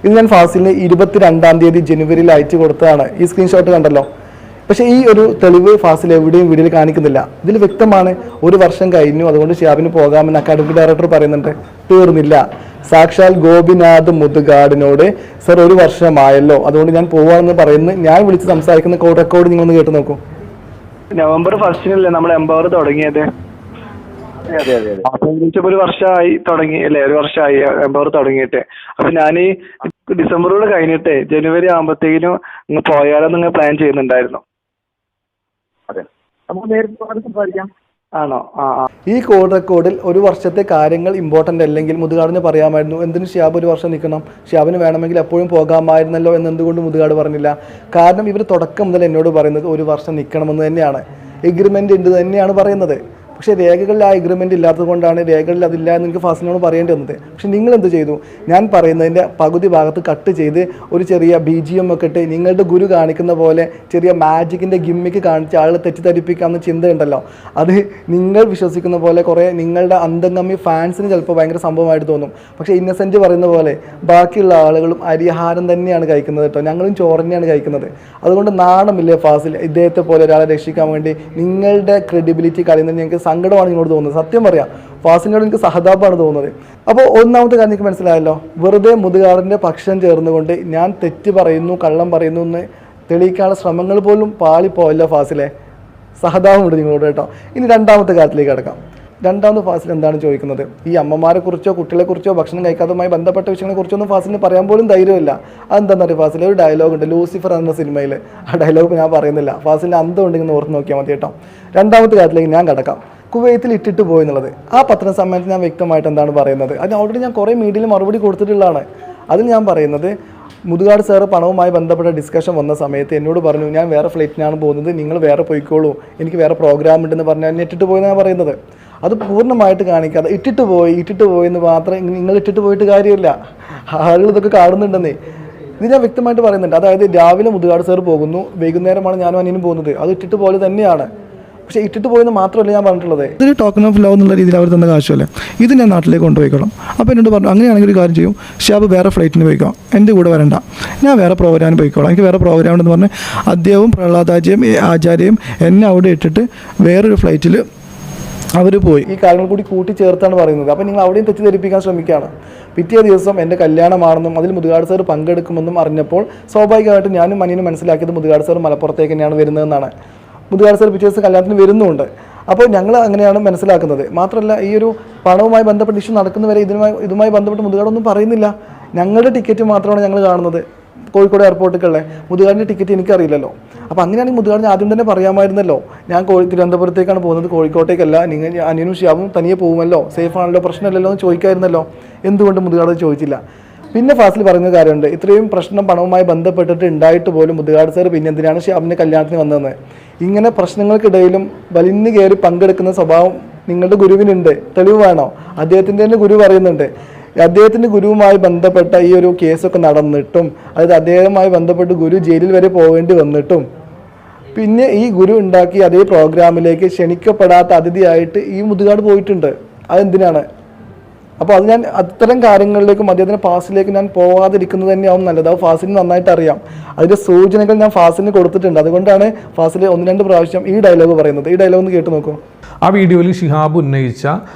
ഇത് ഞാൻ ഫാസിലിന് 22-ാം തീയതി ജനുവരിയിൽ അയച്ചു കൊടുത്തതാണ്. ഈ സ്ക്രീൻഷോട്ട് കണ്ടല്ലോ. പക്ഷേ ഈ ഒരു തെളിവ് ഫാസിൽ എവിടെയും വീഡിയോയിൽ കാണിക്കുന്നില്ല. ഇതിൽ വ്യക്തമാണ് 1 വർഷം കഴിഞ്ഞു, അതുകൊണ്ട് ഷിഹാബിന് പോകാമെന്ന് അക്കാഡമിക് ഡയറക്ടർ പറയുന്നുണ്ട്. തീർന്നില്ല. സാക്ഷാൽ ഗോപിനാഥ് മുതുകാടിനോട് സർ 1 വർഷമായല്ലോ, അതുകൊണ്ട് ഞാൻ പോവാണെന്ന് പറയുന്നത് ഞാൻ വിളിച്ച് സംസാരിക്കുന്ന കോഡ് റെക്കോർഡ് നിങ്ങളൊന്ന് കേട്ട് നോക്കൂ. നവംബർ 1 നമ്മൾ എംപവർ തുടങ്ങിയത്. അപ്പൊ 1 വർഷമായി തുടങ്ങി അല്ലേ? 1 വർഷമായി എംപവർ തുടങ്ങിയിട്ട്. അപ്പൊ ഞാൻ ഡിസംബറോട് കഴിഞ്ഞിട്ട് ജനുവരി ആകുമ്പോഴത്തേക്കിനും നിങ്ങൾ പോയാലോ നിങ്ങൾ പ്ലാൻ ചെയ്യുന്നുണ്ടായിരുന്നു. ആണോ? ഈ കോഡ് റെക്കോർഡിൽ 1 വർഷത്തെ കാര്യങ്ങൾ ഇമ്പോർട്ടൻ്റ് അല്ലെങ്കിൽ മുതുകാടിന് പറയാമായിരുന്നു. എന്തിന് ഷിഹാബ് 1 വർഷം നിൽക്കണം? ഷിഹാബിന് വേണമെങ്കിൽ എപ്പോഴും പോകാമായിരുന്നല്ലോ എന്ന് എന്തുകൊണ്ട് മുതുകാട് പറഞ്ഞില്ല? കാരണം ഇവർ തുടക്കം മുതൽ എന്നോട് പറയുന്നത് 1 വർഷം നിൽക്കണമെന്ന് തന്നെയാണ്. എഗ്രിമെൻ്റ് ഉണ്ട് തന്നെയാണ് പറയുന്നത്. പക്ഷേ രേഖകളിൽ ആ എഗ്രിമെൻ്റ് ഇല്ലാത്തത് കൊണ്ടാണ് രേഖകളിൽ അതില്ല എന്ന് എനിക്ക് ഫാസിലിനോട് പറയേണ്ടി വന്നത്. പക്ഷേ നിങ്ങൾ എന്ത് ചെയ്തു? ഞാൻ പറയുന്നതിൻ്റെ പകുതി ഭാഗത്ത് കട്ട് ചെയ്ത് ഒരു ചെറിയ BGM ഒക്കെ ഇട്ട് നിങ്ങളുടെ ഗുരു കാണിക്കുന്ന പോലെ ചെറിയ മാജിക്കിൻ്റെ ഗിമ്മിക്ക് കാണിച്ച് ആളുകൾ തെറ്റിദ്ധരിപ്പിക്കാമെന്ന് ചിന്തയുണ്ടല്ലോ. അത് നിങ്ങൾ വിശ്വസിക്കുന്ന പോലെ കുറേ നിങ്ങളുടെ അന്തംഗമ്മി ഫാൻസിന് ചിലപ്പോൾ ഭയങ്കര സംഭവമായിട്ട് തോന്നും. പക്ഷേ ഇന്നസെൻറ്റ് പറയുന്ന പോലെ ബാക്കിയുള്ള ആളുകളും അരിഹാരം തന്നെയാണ് കഴിക്കുന്നത് കേട്ടോ. ഞങ്ങളും ചോറ് തന്നെയാണ് കഴിക്കുന്നത്. അതുകൊണ്ട് നാണമില്ലേ ഫാസിൽ ഇദ്ദേഹത്തെ പോലെ ഒരാളെ രക്ഷിക്കാൻ വേണ്ടി നിങ്ങളുടെ ക്രെഡിബിലിറ്റി കളയുന്നത് ഞങ്ങൾക്ക് സങ്കടമാണ് നിങ്ങളോട് തോന്നുന്നത്. സത്യം പറയാം, ഫാസിലിനോട് എനിക്ക് സഹതാപമാണ് തോന്നുന്നത്. അപ്പോൾ ഒന്നാമത്തെ കാര്യം എനിക്ക് മനസ്സിലായല്ലോ, വെറുതെ മുതുകാടിൻ്റെ പക്ഷം ചേർന്നുകൊണ്ട് ഞാൻ തെറ്റ് പറയുന്നു കള്ളം പറയുന്നു എന്ന് തെളിയിക്കാനുള്ള ശ്രമങ്ങൾ പോലും പാളിപ്പോയല്ലോ ഫാസിലെ. സഹതാപമുണ്ട് നിങ്ങളോട് കേട്ടോ. ഇനി രണ്ടാമത്തെ കാര്യത്തിലേക്ക് കിടക്കാം. രണ്ടാമത് ഫാസിൽ എന്താണ് ചോദിക്കുന്നത്? ഈ അമ്മമാരെക്കുറിച്ചോ കുട്ടികളെക്കുറിച്ചോ ഭക്ഷണം കഴിക്കാത്തതുമായി ബന്ധപ്പെട്ട വിഷയങ്ങളെക്കുറിച്ചൊന്നും ഫാസിലിന് പറയാൻ പോലും ധൈര്യമില്ല. അതെന്താണെന്നറിയാം ഫാസിൽ? ഒരു ഡയലോഗുണ്ട് ലൂസിഫർ എന്ന സിനിമയിൽ. ആ ഡയലോഗ് ഞാൻ പറയുന്നില്ല. ഫാസിലിൻ്റെ അന്തം ഉണ്ടെങ്കിൽ ഓർത്ത് നോക്കിയാൽ മതി കേട്ടോ. രണ്ടാമത്തെ കാര്യത്തിലേക്ക് ഞാൻ കിടക്കാം. കുവൈത്തിൽ ഇട്ടിട്ട് പോയി എന്നുള്ളത് ആ പത്രസമ്മേളനത്തിൽ ഞാൻ വ്യക്തമായിട്ട് എന്താണ് പറയുന്നത്? അതിന് ഓൾറെഡി ഞാൻ കുറേ മീഡിയയിൽ മറുപടി കൊടുത്തിട്ടുള്ളതാണ്. അതിൽ ഞാൻ പറയുന്നത് മുതുകാട് സാറ് പണവുമായി ബന്ധപ്പെട്ട ഡിസ്കഷൻ വന്ന സമയത്ത് എന്നോട് പറഞ്ഞു ഞാൻ വേറെ ഫ്ലൈറ്റിനാണ് പോകുന്നത്, നിങ്ങൾ വേറെ പോയിക്കോളൂ, എനിക്ക് വേറെ പ്രോഗ്രാം ഉണ്ടെന്ന് പറഞ്ഞാൽ എന്നെ ഇട്ടിട്ട് പോയെന്ന് ഞാൻ പറയുന്നത്. അത് പൂർണ്ണമായിട്ട് കാണിക്കാതെ ഇട്ടിട്ട് പോയി എന്ന് മാത്രം നിങ്ങൾ ഇട്ടിട്ട് പോയിട്ട് കാര്യമില്ല. ആളുകൾ ഇതൊക്കെ കാണുന്നുണ്ടെന്നേ. ഇത് ഞാൻ വ്യക്തമായിട്ട് പറയുന്നുണ്ട്. അതായത് രാവിലെ മുതുകാട് സാർ പോകുന്നു, വൈകുന്നേരമാണ് ഞാനും അനിയനും പോകുന്നത്. അത് ഇട്ടിട്ട് പോലെ തന്നെയാണ്. പക്ഷേ ഇട്ടിട്ട് പോയെന്ന് മാത്രമല്ല ഞാൻ പറഞ്ഞിട്ടുള്ളത്. ഇതൊരു ടോക്കൺ ഓഫ് ലവ് എന്നുള്ള രീതിയിൽ അവർ തന്ന കാശല്ലേ, ഇത് ഞാൻ നാട്ടിലേക്ക് കൊണ്ടുപോയിക്കോളാം. അപ്പോൾ എന്നോട് പറഞ്ഞു അങ്ങനെയാണെങ്കിൽ ഒരു കാര്യം ചെയ്യും, ഷിഹാബ് വേറെ ഫ്ലൈറ്റിന് പോയിക്കോ, എൻ്റെ കൂടെ വരണ്ട, ഞാൻ വേറെ പ്രോഗ്രാമിന് പോയിക്കോളാം, എനിക്ക് വേറെ പ്രോഗ്രാം ഉണ്ടെന്ന് പറഞ്ഞ് അദ്ദേഹവും പ്രഹ്ലാദാജിയും ആചാര്യയും എന്നെ അവിടെ ഇട്ടിട്ട് വേറൊരു ഫ്ലൈറ്റിൽ അവർ പോയി. ഈ കാര്യങ്ങൾ കൂടി കൂട്ടിച്ചേർത്താണ് പറയുന്നത്. അപ്പോൾ നിങ്ങൾ അവിടെയും തെറ്റിദ്ധരിപ്പിക്കാൻ ശ്രമിക്കുകയാണ്. പിറ്റേ ദിവസം എൻ്റെ കല്യാണമാണെന്നും അതിൽ മുതുകാട് സാർ പങ്കെടുക്കുമെന്നും അറിഞ്ഞപ്പോൾ സ്വാഭാവികമായിട്ടും ഞാനും അനിയനും മനസ്സിലാക്കിയത് മുതുകാട് സാർ മലപ്പുറത്തേക്ക് തന്നെയാണ് വരുന്നതെന്നാണ്. മുതുകാട് സാർ പിറ്റേ ദിവസം കല്യാണത്തിന് വരുന്നുമുണ്ട്. അപ്പോൾ ഞങ്ങൾ അങ്ങനെയാണ് മനസ്സിലാക്കുന്നത്. മാത്രമല്ല ഈ ഒരു പണവുമായി ബന്ധപ്പെട്ട ഇഷ്യൂ നടക്കുന്നവരെ ഇതുമായി ബന്ധപ്പെട്ട് മുതുകാടൊന്നും പറയുന്നില്ല. ഞങ്ങളുടെ ടിക്കറ്റ് മാത്രമാണ് ഞങ്ങൾ കാണുന്നത്. കോഴിക്കോട് എയർപോർട്ടിലേക്കുള്ള മുതുകാടിൻ്റെ ടിക്കറ്റ് എനിക്കറിയില്ലല്ലോ. അപ്പോൾ അങ്ങനെയാണെങ്കിൽ മുതുകാടിന് ആദ്യം തന്നെ പറയാമായിരുന്നല്ലോ, ഞാൻ തിരുവനന്തപുരത്തേക്കാണ് പോകുന്നത്, കോഴിക്കോട്ടേക്കല്ല, നിങ്ങൾ അനിയനും ഷിഹാബും തനിയെ പോകുമല്ലോ, സേഫ് ആണല്ലോ, പ്രശ്നമില്ലല്ലോ എന്ന് ചോദിക്കാമായിരുന്നല്ലോ. എന്തുകൊണ്ട് മുതുകാട് ചോദിച്ചില്ല? പിന്നെ ഫാസിൽ പറയുന്ന കാര്യമുണ്ട്, ഇത്രയും പ്രശ്നം പണവുമായി ബന്ധപ്പെട്ടിട്ട് ഉണ്ടായിട്ട് പോലും മുതുകാട് സാർ പിന്നെ എന്തിനാണ് ഷിഹാബിൻ്റെ കല്യാണത്തിന് വന്നതെന്ന്. ഇങ്ങനെ പ്രശ്നങ്ങൾക്കിടയിലും വലിഞ്ഞു കയറി പങ്കെടുക്കുന്ന സ്വഭാവം നിങ്ങളുടെ ഗുരുവിനുണ്ട്. തെളിവ് വേണോ? അദ്ദേഹത്തിൻ്റെ തന്നെ ഗുരു പറയുന്നുണ്ട്. അദ്ദേഹത്തിൻ്റെ ഗുരുവുമായി ബന്ധപ്പെട്ട ഈ ഒരു കേസൊക്കെ നടന്നിട്ടും, അതായത് അദ്ദേഹവുമായി ബന്ധപ്പെട്ട് ഗുരു ജയിലിൽ വരെ പോകേണ്ടി വന്നിട്ടും പിന്നെ ഈ ഗുരു ഉണ്ടാക്കി അതേ പ്രോഗ്രാമിലേക്ക് ക്ഷണിക്കപ്പെടാത്ത അതിഥിയായിട്ട് ഈ മുതുകാട് പോയിട്ടുണ്ട്. അതെന്തിനാണ്? അപ്പോൾ അത് ഞാൻ അത്തരം കാര്യങ്ങളിലേക്കും അദ്ദേഹത്തിൻ്റെ പാസ്റ്റിലേക്ക് ഞാൻ പോകാതിരിക്കുന്നത് തന്നെയാവും നല്ലത്. അത് ഫാസിലിന് നന്നായിട്ട് അറിയാം. അതിൻ്റെ സൂചനകൾ ഞാൻ ഫാസിലിന് കൊടുത്തിട്ടുണ്ട്. അതുകൊണ്ടാണ് ഫാസിൽ 1-2 പ്രാവശ്യം ഈ ഡയലോഗ് പറയുന്നത്. ഈ ഡയലോഗ് ഒന്ന് കേട്ട് നോക്കൂ. ആ വീഡിയോയിൽ ഷിഹാബ് ഉന്നയിച്ച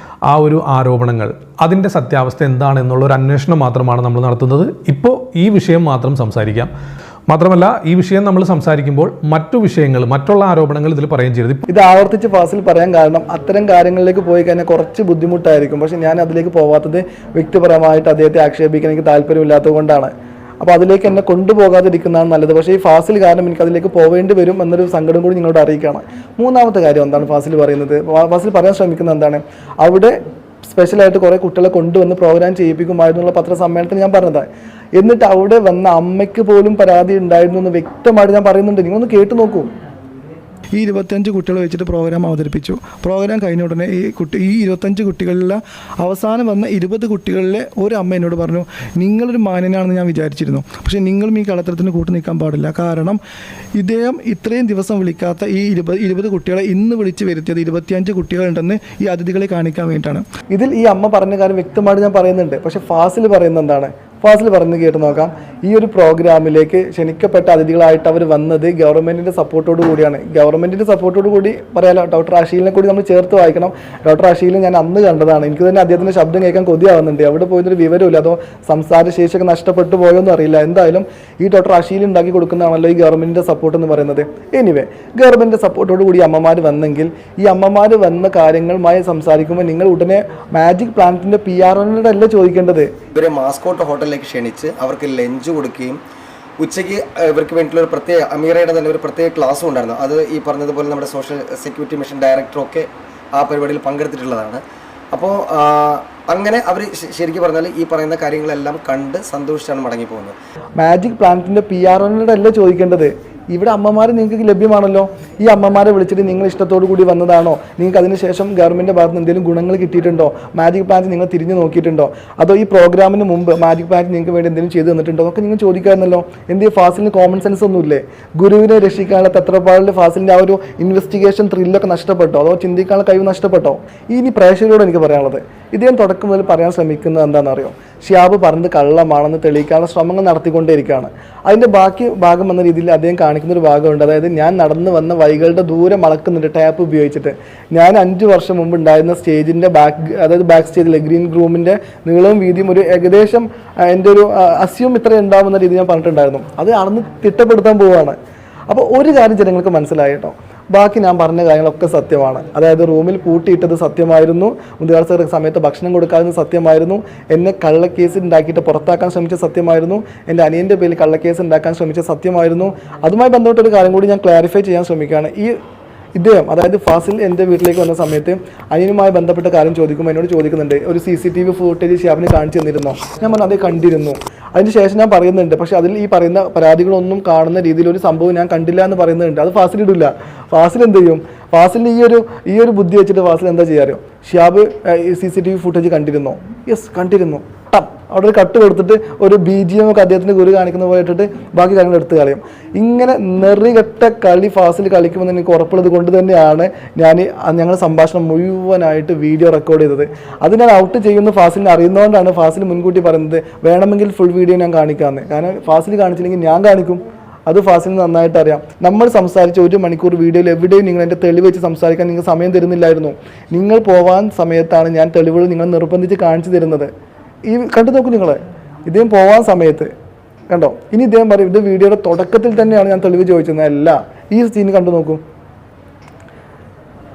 ആ ഒരു ആരോപണങ്ങൾ, അതിൻ്റെ സത്യാവസ്ഥ എന്താണെന്നുള്ള ഒരു അന്വേഷണം മാത്രമാണ് നമ്മൾ നടത്തുന്നത്. ഇപ്പോൾ ഈ വിഷയം മാത്രം സംസാരിക്കാം. മാത്രമല്ല, ഈ വിഷയം നമ്മൾ സംസാരിക്കുമ്പോൾ മറ്റു വിഷയങ്ങൾ, മറ്റുള്ള ആരോപണങ്ങൾ ഇതിൽ പറയുകയും ചെയ്തത്. ഇത് ആവർത്തിച്ച് ഫാസിൽ പറയാൻ കാരണം അത്തരം കാര്യങ്ങളിലേക്ക് പോയി കഴിഞ്ഞാൽ കുറച്ച് ബുദ്ധിമുട്ടായിരിക്കും. പക്ഷെ ഞാൻ അതിലേക്ക് പോകാത്തത് വ്യക്തിപരമായിട്ട് അദ്ദേഹത്തെ ആക്ഷേപിക്കാൻ എനിക്ക് താല്പര്യമില്ലാത്തത് കൊണ്ടാണ്. അപ്പോൾ അതിലേക്ക് എന്നെ കൊണ്ടുപോകാതിരിക്കുന്നതാണ് നല്ലത്. പക്ഷേ ഈ ഫാസിൽ കാരണം എനിക്ക് അതിലേക്ക് പോവേണ്ടി വരും എന്നൊരു സങ്കടം കൂടി നിങ്ങളോട് അറിയിക്കുകയാണ്. മൂന്നാമത്തെ കാര്യം എന്താണ് ഫാസിൽ പറയുന്നത്? ഫാസിൽ പറയാൻ ശ്രമിക്കുന്നത് എന്താണ്? അവിടെ സ്പെഷ്യലായിട്ട് കുറേ കുട്ടികളെ കൊണ്ടുവന്ന് പ്രോഗ്രാം ചെയ്യിപ്പിക്കുമായിരുന്നുള്ള പത്രസമ്മേളനത്തിൽ ഞാൻ പറഞ്ഞതാണ്. എന്നിട്ട് അവിടെ വന്ന അമ്മയ്ക്ക് പോലും പരാതി ഉണ്ടായിരുന്നു എന്ന് വ്യക്തമായിട്ട് ഞാൻ പറയുന്നുണ്ട്. നിങ്ങളൊന്ന് കേട്ടു നോക്കൂ. ഈ 25 കുട്ടികളെ വെച്ചിട്ട് പ്രോഗ്രാം അവതരിപ്പിച്ചു. പ്രോഗ്രാം കഴിഞ്ഞ ഉടനെ ഈ 25 കുട്ടികളിലെ അവസാനം വന്ന 20 കുട്ടികളിലെ ഒരു അമ്മ എന്നോട് പറഞ്ഞു, നിങ്ങളൊരു മാന്യനാണെന്ന് ഞാൻ വിചാരിച്ചിരുന്നു, പക്ഷേ നിങ്ങളും ഈ കളത്രത്തിന് കൂട്ടു നിൽക്കാൻ പാടില്ല. കാരണം ഇദ്ദേഹം ഇത്രയും ദിവസം വിളിക്കാത്ത ഈ 20 കുട്ടികളെ ഇന്ന് വിളിച്ച് വരുത്തിയത് 25 കുട്ടികളുണ്ടെന്ന് ഈ അതിഥികളെ കാണിക്കാൻ വേണ്ടിയിട്ടാണ്. ഇതിൽ ഈ അമ്മ പറഞ്ഞ കാര്യം വ്യക്തമായിട്ട് ഞാൻ പറയുന്നുണ്ട്. പക്ഷേ ഫാസിൽ പറയുന്നത് എന്താണ്? ഫാസിൽ പറഞ്ഞ് കേട്ട് നോക്കാം. ഈ ഒരു പ്രോഗ്രാമിലേക്ക് ക്ഷണിക്കപ്പെട്ട അതിഥികളായിട്ട് അവർ വന്നത് ഗവൺമെൻറ്റിൻ്റെ സപ്പോർട്ടോട് കൂടിയാണ്. ഗവൺമെൻറ്റിൻ്റെ സപ്പോർട്ടോട് കൂടി പറയാലോ, ഡോക്ടർ അഷീലിനെ കൂടി നമ്മൾ ചേർത്ത് വായിക്കണം. ഡോക്ടർ അഷീലിനെ ഞാൻ അന്ന് കണ്ടതാണ്. എനിക്ക് തന്നെ അദ്ദേഹത്തിൻ്റെ ശബ്ദം കേൾക്കാൻ കൊതിയാവുന്നുണ്ട്. അവിടെ പോയതൊരു വിവരമില്ല, അതോ സംസാരശേഷിയൊക്കെ നഷ്ടപ്പെട്ടു പോയോന്നും അറിയില്ല. എന്തായാലും ഈ ഡോക്ടർ അഷീൽ ഉണ്ടാക്കി കൊടുക്കുന്നതാണല്ലോ ഈ ഗവൺമെൻറ്റിൻ്റെ സപ്പോർട്ട് എന്ന് പറയുന്നത്. എനിവേ, ഗവൺമെൻറ്റിൻ്റെ സപ്പോർട്ടോട് കൂടി അമ്മമാർ വന്നെങ്കിൽ ഈ അമ്മമാർ വന്ന കാര്യങ്ങളുമായി സംസാരിക്കുമ്പോൾ നിങ്ങൾ ഉടനെ മാജിക് പ്ലാനറ്റിൻ്റെ PR-നോട് അല്ല ചോദിക്കേണ്ടത്. ഇവരെ മാസ്കോട്ട് ഹോട്ടലിലേക്ക് ക്ഷണിച്ച് അവർക്ക് ലഞ്ച് കൊടുക്കുകയും ഉച്ചയ്ക്ക് ഇവർക്ക് വേണ്ടിയിട്ടുള്ള ഒരു പ്രത്യേക അമീറയുടെ തന്നെ ഒരു പ്രത്യേക ക്ലാസ്സും ഉണ്ടായിരുന്നു. അത് ഈ പറഞ്ഞതുപോലെ നമ്മുടെ സോഷ്യൽ സെക്യൂരിറ്റി മിഷൻ ഡയറക്ടറൊക്കെ ആ പരിപാടിയിൽ പങ്കെടുത്തിട്ടുള്ളതാണ്. അപ്പോൾ അങ്ങനെ അവർ ശരിക്കും പറഞ്ഞാൽ ഈ പറയുന്ന കാര്യങ്ങളെല്ലാം കണ്ട് സന്തോഷിച്ചാണ് മടങ്ങിപ്പോകുന്നത്. മാജിക് പ്ലാനറ്റിൻ്റെ PR-നോട് അല്ല ചോദിക്കേണ്ടത്. ഇവിടെ അമ്മമാർ നിങ്ങൾക്ക് ലഭ്യമാണല്ലോ. ഈ അമ്മമാരെ വിളിച്ചിട്ട് നിങ്ങൾ ഇഷ്ടത്തോടു കൂടി വന്നതാണോ? നിങ്ങൾക്ക് അതിനുശേഷം ഗവൺമെൻറ്റിൻ്റെ ഭാഗത്ത് നിന്ന് എന്തെങ്കിലും ഗുണങ്ങൾ കിട്ടിയിട്ടുണ്ടോ? മാജിക് പ്ലാനറ്റ് നിങ്ങൾ തിരിഞ്ഞു നോക്കിയിട്ടുണ്ടോ? അതോ ഈ പ്രോഗ്രാമിന് മുമ്പ് മാജിക് പ്ലാനറ്റ് നിങ്ങൾക്ക് വേണ്ടി എന്തെങ്കിലും ചെയ്തു തന്നിട്ടുണ്ടോ? അതൊക്കെ നിങ്ങൾ ചോദിക്കാമായിരുന്നല്ലോ. എന്തെങ്കിലും ഫാസിലിന് കോമൺ സെൻസ് ഒന്നുമില്ലേ? ഗുരുവിനെ രക്ഷിക്കാനുള്ള തത്രപ്പാടിൽ ഫാസിലിൻ്റെ ആ ഒരു ഇൻവെസ്റ്റിഗേഷൻ ത്രില്ലൊക്കെ നഷ്ടപ്പെട്ടോ? അതോ ചിന്തിക്കാനുള്ള കഴിവ് നഷ്ടപ്പെട്ടോ? ഇനി പ്രേക്ഷകരോട് എനിക്ക് പറയാനുള്ളത്, ഇദ്ദേഹം തുടക്കം മുതൽ പറയാൻ ശ്രമിക്കുന്നത് എന്താണെന്നറിയോ? ഷിഹാബ് പറഞ്ഞത് കള്ളമാണെന്ന് തെളിയിക്കാനുള്ള ശ്രമങ്ങൾ നടത്തിക്കൊണ്ടേയിരിക്കുകയാണ്. അതിൻ്റെ ബാക്കി ഭാഗം എന്ന രീതിയിൽ അദ്ദേഹം കാണിക്കുന്നൊരു ഭാഗമുണ്ട്. അതായത് ഞാൻ നടന്നു വന്ന വഴികളുടെ ദൂരം അളക്കുന്നുണ്ട് ടാപ്പ് ഉപയോഗിച്ചിട്ട്. ഞാൻ 5 വർഷം മുമ്പ് ഉണ്ടായിരുന്ന സ്റ്റേജിൻ്റെ ബാക്ക് സ്റ്റേജിൽ ഗ്രീൻ റൂമിൻ്റെ നീളവും വീതിയും ഒരു ഏകദേശം എൻ്റെ ഒരു അസ്യൂം ഇത്ര ഉണ്ടാവുന്ന രീതി ഞാൻ പറഞ്ഞിട്ടുണ്ടായിരുന്നു. അത് അളന്ന് തിട്ടപ്പെടുത്താൻ പോവുകയാണ്. അപ്പോൾ ഒരു കാര്യം ജനങ്ങൾക്ക് മനസ്സിലായി കേട്ടോ, ബാക്കി ഞാൻ പറഞ്ഞ കാര്യങ്ങളൊക്കെ സത്യമാണ്. അതായത് റൂമിൽ പൂട്ടിയിട്ടത് സത്യമായിരുന്നു, മുതുകാട് സമയത്ത് ഭക്ഷണം കൊടുക്കാവുന്നത് സത്യമായിരുന്നു, എന്നെ കള്ളക്കേസ് ഉണ്ടാക്കിയിട്ട് പുറത്താക്കാൻ ശ്രമിച്ച സത്യമായിരുന്നു, എൻ്റെ അനിയൻ്റെ പേരിൽ കള്ളക്കേസ് ഉണ്ടാക്കാൻ ശ്രമിച്ച സത്യമായിരുന്നു. അതുമായി ബന്ധപ്പെട്ടൊരു കാര്യം കൂടി ഞാൻ ക്ലാരിഫൈ ചെയ്യാൻ ശ്രമിക്കുകയാണ്. ഇദ്ദേഹം അതായത് ഫാസിൽ എൻ്റെ വീട്ടിലേക്ക് വന്ന സമയത്ത് അനിയനുമായി ബന്ധപ്പെട്ട കാര്യം ചോദിക്കുമ്പോൾ എന്നോട് ചോദിക്കുന്നുണ്ട്, ഒരു CCTV ഫുട്ടേജ് ഷിഹാബിന് കാണിച്ചു തന്നിരുന്നോ? ഞാൻ പറഞ്ഞു അതേ കണ്ടിരുന്നു. അതിന് ശേഷം ഞാൻ പറയുന്നുണ്ട്, പക്ഷേ അതിൽ ഈ പറയുന്ന പരാതികളൊന്നും കാണുന്ന രീതിയിൽ ഒരു സംഭവം ഞാൻ കണ്ടില്ല എന്ന് പറയുന്നുണ്ട്. അത് ഫാസിൽ ഇടില്ല. ഫാസിൽ എന്ത് ചെയ്യും? ഫാസിലിന് ഈ ഒരു ബുദ്ധി വെച്ചിട്ട് ഫാസിൽ എന്താ ചെയ്യാറോ? ഷിഹാബ് CCTV ഫുട്ടേജ് കണ്ടിരുന്നോ? യെസ് കണ്ടിരുന്നു. അവിടെ ഒരു കട്ട് കൊടുത്തിട്ട് ഒരു BGM ഒക്കെ അദ്ദേഹത്തിന് ഗുരു കാണിക്കുന്ന പോയിട്ടിട്ട് ബാക്കി കാര്യങ്ങൾ എടുത്ത് കളയും. ഇങ്ങനെ നെറികെട്ട കളി ഫാസിൽ കളിക്കുമെന്ന് എനിക്ക് ഉറപ്പുള്ളത് കൊണ്ട് തന്നെയാണ് ഞങ്ങൾ സംഭാഷണം മുഴുവനായിട്ട് വീഡിയോ റെക്കോർഡ് ചെയ്തത്. അത് ഞാൻ ഔട്ട് ചെയ്യുന്ന ഫാസിലിനെ അറിയുന്നതുകൊണ്ടാണ് ഫാസിൽ മുൻകൂട്ടി പറയുന്നത് വേണമെങ്കിൽ ഫുൾ വീഡിയോ ഞാൻ കാണിക്കാമെന്ന്. കാരണം ഫാസിൽ കാണിച്ചില്ലെങ്കിൽ ഞാൻ കാണിക്കും. അത് ഫാസിലിന് നന്നായിട്ട് അറിയാം. നമ്മൾ സംസാരിച്ച 1 മണിക്കൂർ വീഡിയോയിൽ എവിടെയും നിങ്ങൾ എൻ്റെ തെളിവ് വെച്ച് സംസാരിക്കാൻ നിങ്ങൾ സമയം തരുന്നില്ലായിരുന്നു. നിങ്ങൾ പോവാൻ സമയത്താണ് ഞാൻ തെളിവുകൾ നിങ്ങൾ നിർബന്ധിച്ച് കാണിച്ചു തരുന്നത്. ഈ കണ്ടു നോക്കൂ നിങ്ങൾ, ഇദ്ദേഹം പോവാൻ സമയത്ത് കണ്ടോ. ഇനി ഇദ്ദേഹം പറയും ഇത് വീഡിയോയുടെ തുടക്കത്തിൽ തന്നെയാണ് ഞാൻ തെളിവ് ചോദിച്ചത്. അല്ല, ഈ സീൻ കണ്ടു നോക്കൂ.